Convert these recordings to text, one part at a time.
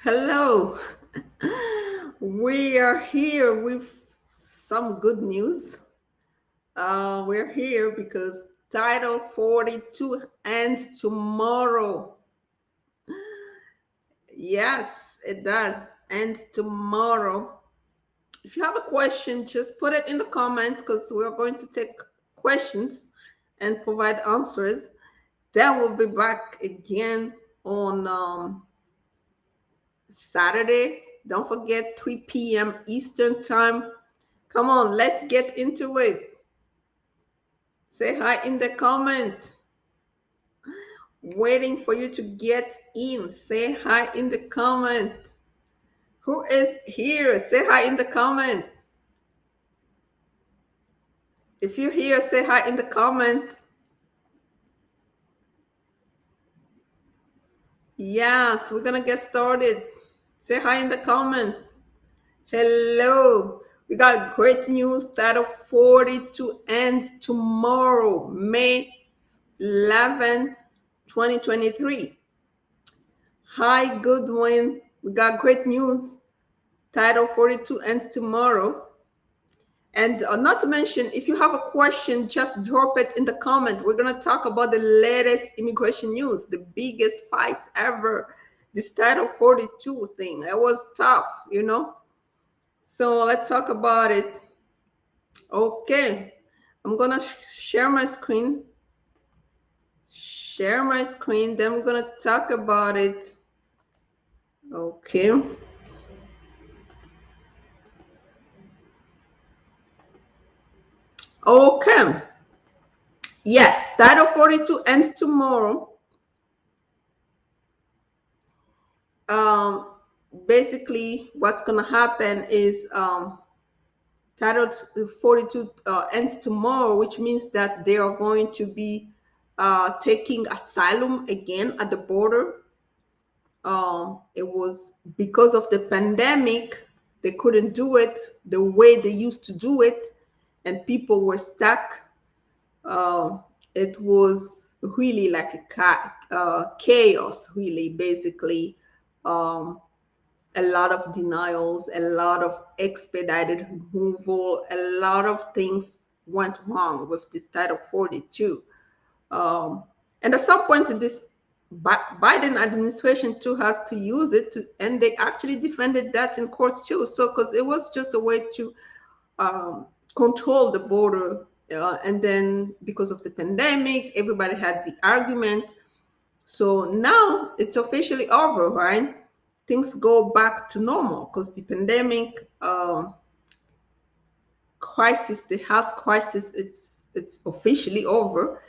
Hello. We are here with some good news. We're here because Title 42 ends tomorrow. Yes, it does end tomorrow. If you have a question, just put it in the comment because we're going to take questions and provide answers. Then we'll be back again on Saturday. Don't forget 3 p.m. Eastern Time. Come on, let's get into it. Say hi in the comment. Waiting for you to get in. Say hi in the comment. Who is here? Say hi in the comment. If you're here, say hi in the comment. Yes, we're gonna get started. Say hi in the comment. Hello. We got great news. Title 42 ends tomorrow, May 11, 2023. Hi, Goodwin. We got great news. Title 42 ends tomorrow. And not to mention, if you have a question, just drop it in the comment. We're going to talk about the latest immigration news, the biggest fight ever. This Title 42 thing. It was tough, you know? So let's talk about it. Okay. I'm going to share my screen. Share my screen. Then we're going to talk about it. Okay. Okay. Yes, Title 42 ends tomorrow. Um, Basically, what's going to happen is Title 42 ends tomorrow, which means that they are going to be taking asylum again at the border. It was because of the pandemic, they couldn't do it the way they used to do it, and people were stuck. It was really like chaos, really, basically. Um, a lot of denials, a lot of expedited removal, a lot of things went wrong with this Title 42. Um, and at some point, this Biden administration too has to use it to, and they actually defended that in court too. So, because it was just a way to control the border. And then because of the pandemic, everybody had the argument. So now it's officially over, right? Things go back to normal because the pandemic crisis, the health crisis, it's officially over.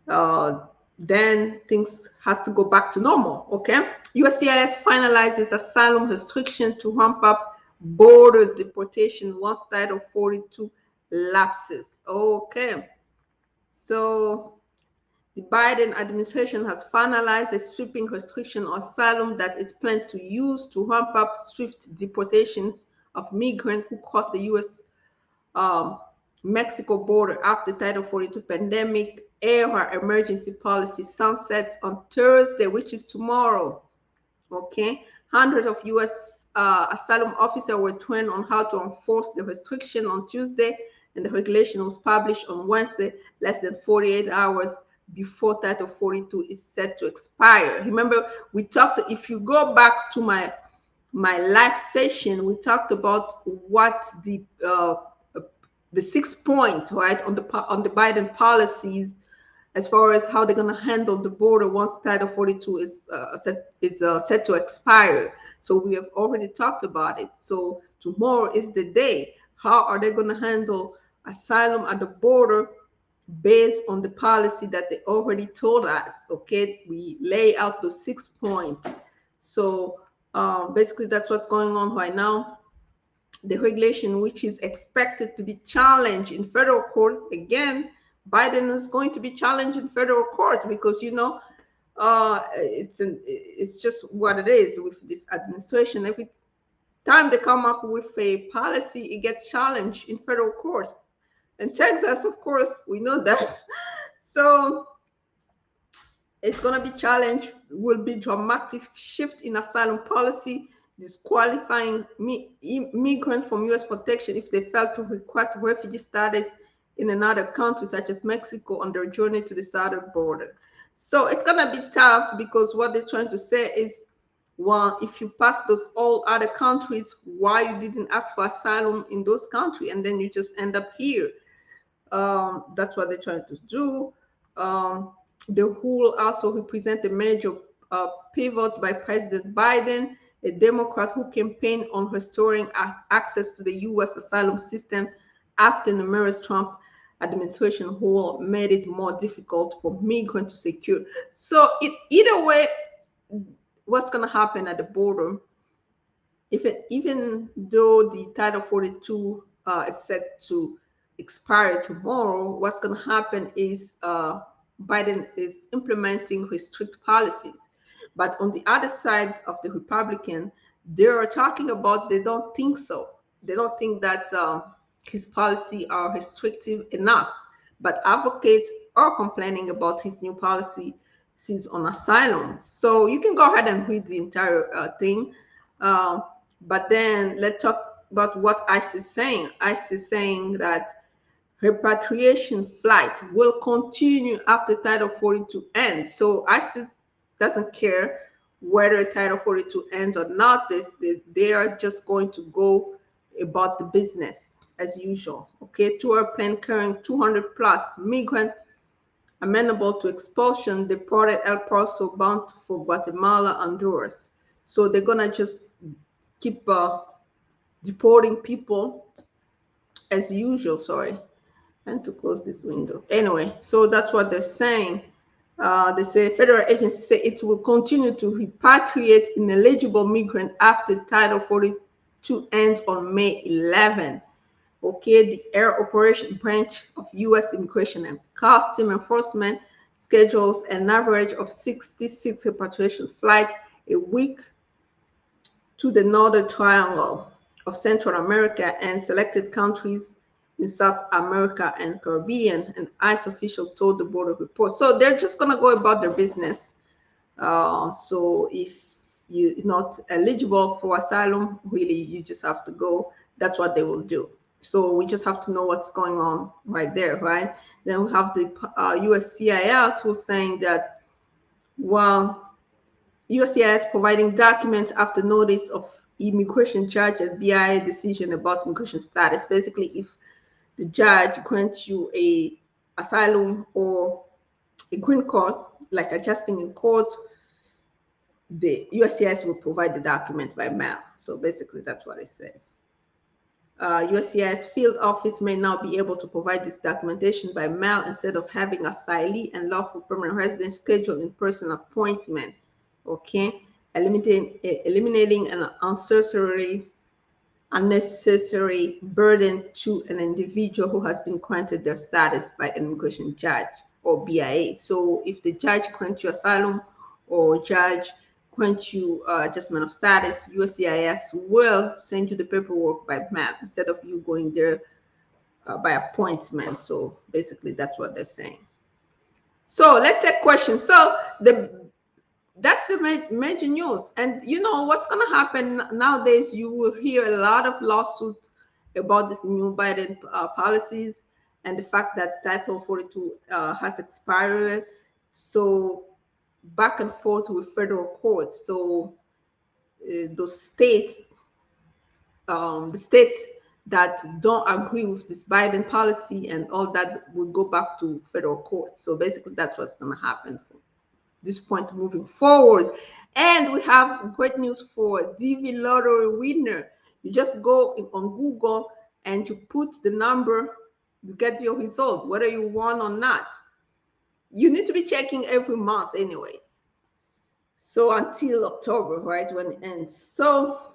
Uh, then things has to go back to normal. Okay. USCIS finalizes asylum restriction to ramp up border deportation once Title 42 lapses. Okay. So the Biden administration has finalized a sweeping restriction on asylum that it planned to use to ramp up swift deportations of migrants who cross the U.S. Um, Mexico border after Title 42 pandemic era emergency policy sunsets on Thursday, which is tomorrow. Okay, hundreds of U.S. Asylum officers were trained on how to enforce the restriction on Tuesday, and the regulation was published on Wednesday, less than 48 hours before Title 42 is set to expire. Remember, we talked. If you go back to my live session, we talked about what the 6 points, right, on the Biden policies as far as how they're going to handle the border once Title 42 is set to expire. So we have already talked about it. So tomorrow is the day. How are they going to handle asylum at the border based on the policy that they already told us? Okay, we lay out the 6 points. So basically, that's what's going on right now. The regulation, which is expected to be challenged in federal court again, Biden is going to be challenged in federal court because it's just what it is with this administration. Every time they come up with a policy, it gets challenged in federal court. And Texas, of course, we know that. So it's going to be challenged, will be dramatic shift in asylum policy. disqualifying migrants from U.S. protection if they fail to request refugee status in another country, such as Mexico, on their journey to the southern border. So it's going to be tough, because what they're trying to say is, well, if you pass those all other countries, why you didn't ask for asylum in those countries, and then you just end up here? That's what they're trying to do. The rule also represents a major pivot by President Biden, a Democrat who campaigned on restoring access to the U.S. asylum system after numerous Trump administration rule made it more difficult for migrants to secure. So either way, what's going to happen at the border, even though the Title 42 is set to expire tomorrow, what's going to happen is Biden is implementing restrict policies. But on the other side of the Republican, they are talking about they don't think so. They don't think that his policy are restrictive enough. But advocates are complaining about his new policies on asylum. So you can go ahead and read the entire thing. But then let's talk about what ICE is saying. ICE is saying that repatriation flight will continue after Title 42 ends. So ICE doesn't care whether Title 42 ends or not. They are just going to go about the business as usual. Okay, two airplanes carrying 200 plus migrants amenable to expulsion deported El Paso bound for Guatemala, Honduras. So they're gonna just keep deporting people as usual. Sorry, and to close this window. Anyway, so that's what they're saying. They say federal agencies say it will continue to repatriate ineligible migrants after Title 42 ends on May 11. Okay, the Air Operation Branch of U.S. Immigration and Customs Enforcement schedules an average of 66 repatriation flights a week to the Northern Triangle of Central America and selected countries in South America and Caribbean, an ICE official told the Border Report. So they're just going to go about their business. So if you're not eligible for asylum, really, you just have to go. That's what they will do. So we just have to know what's going on right there, right? Then we have the USCIS who's saying that, well, USCIS providing documents after notice of immigration judge and BIA decision about immigration status. Basically, if the judge grants you a asylum or a green card, like adjusting in court, the USCIS will provide the document by mail. So basically, that's what it says. USCIS field office may now be able to provide this documentation by mail instead of having asylee and lawful permanent residents schedule in-person appointment. Okay, eliminating an unnecessary burden to an individual who has been granted their status by an immigration judge or BIA. So if the judge grants you asylum or judge grants you adjustment of status, USCIS will send you the paperwork by mail instead of you going there by appointment. So basically, that's what they're saying. So let's take questions. So that's the major news. And you know what's going to happen nowadays? You will hear a lot of lawsuits about this new Biden policies and the fact that Title 42 has expired. So back and forth with federal courts. So those states, the states that don't agree with this Biden policy and all that will go back to federal court. So basically, that's what's going to happen from this point moving forward. And we have great news for DV lottery winner. You just go on Google and you put the number, you get your result, whether you won or not. You need to be checking every month anyway. So until October, right, when it ends. So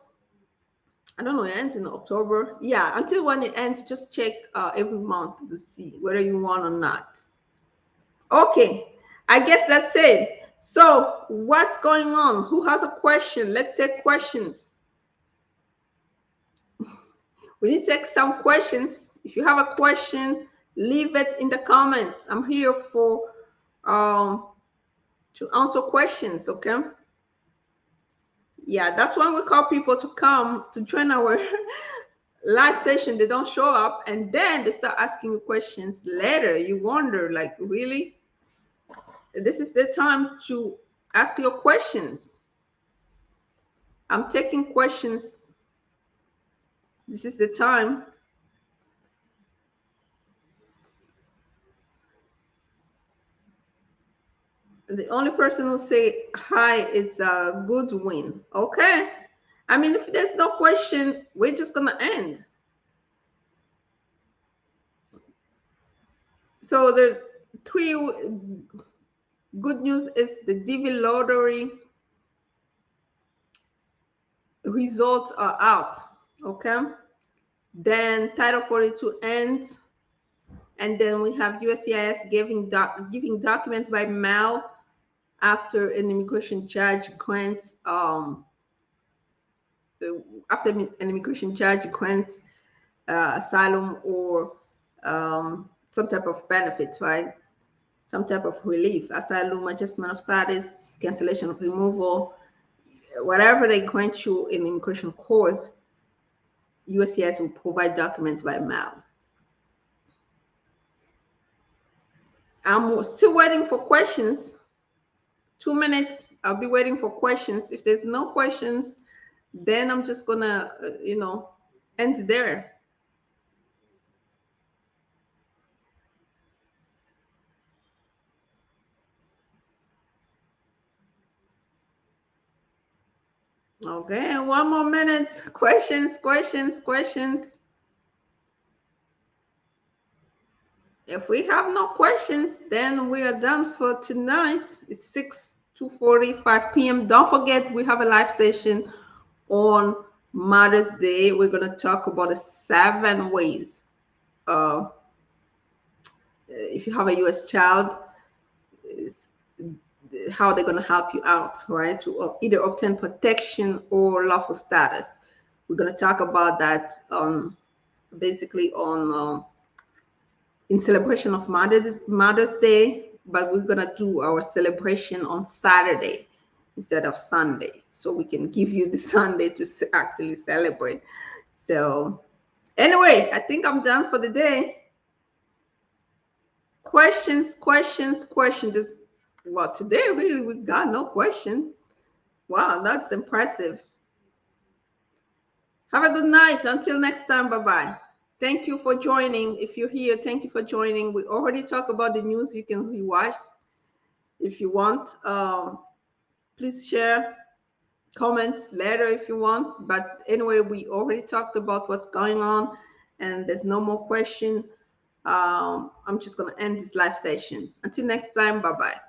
I don't know, it ends in October. Yeah, until when it ends, just check every month to see whether you won or not. Okay, I guess that's it. So what's going on? Who has a question? Let's take questions. We need to take some questions. If you have a question, leave it in the comments. I'm here for to answer questions, okay? Yeah, that's when we call people to come to join our live session. They don't show up, and then they start asking you questions later. You wonder, like, really? This is the time to ask your questions. I'm taking questions. This is the time. The only person who say hi is a good win. Okay. I mean, if there's no question, we're just gonna end. So the three good news is the DV lottery results are out. Okay. Then Title 42 ends, and then we have USCIS giving documents by mail after an immigration judge grants asylum or some type of benefits, right? Some type of relief, asylum, adjustment of status, cancellation of removal, whatever they grant you in immigration court, USCIS will provide documents by mail. I'm still waiting for questions. 2 minutes. I'll be waiting for questions. If there's no questions, then I'm just gonna, end there. Okay, 1 more minute. Questions, questions, questions. If we have no questions, then we are done for tonight. It's 2:45 p.m. Don't forget, we have a live session on Mother's Day. We're going to talk about the 7 ways. If you have a U.S. child, how they're going to help you out, right? To either obtain protection or lawful status. We're going to talk about that basically on in celebration of Mother's Day, but we're gonna do our celebration on Saturday instead of Sunday, so we can give you the Sunday to actually celebrate. So anyway, I think I'm done for the day. Questions, questions, questions. Well, today really we got no question. Wow, that's impressive. Have a good night. Until next time, bye-bye. Thank you for joining. If you're here, thank you for joining. We already talked about the news. You can rewatch if you want. Please share, comment later if you want. But anyway, we already talked about what's going on, and there's no more question. I'm just going to end this live session. Until next time, bye-bye.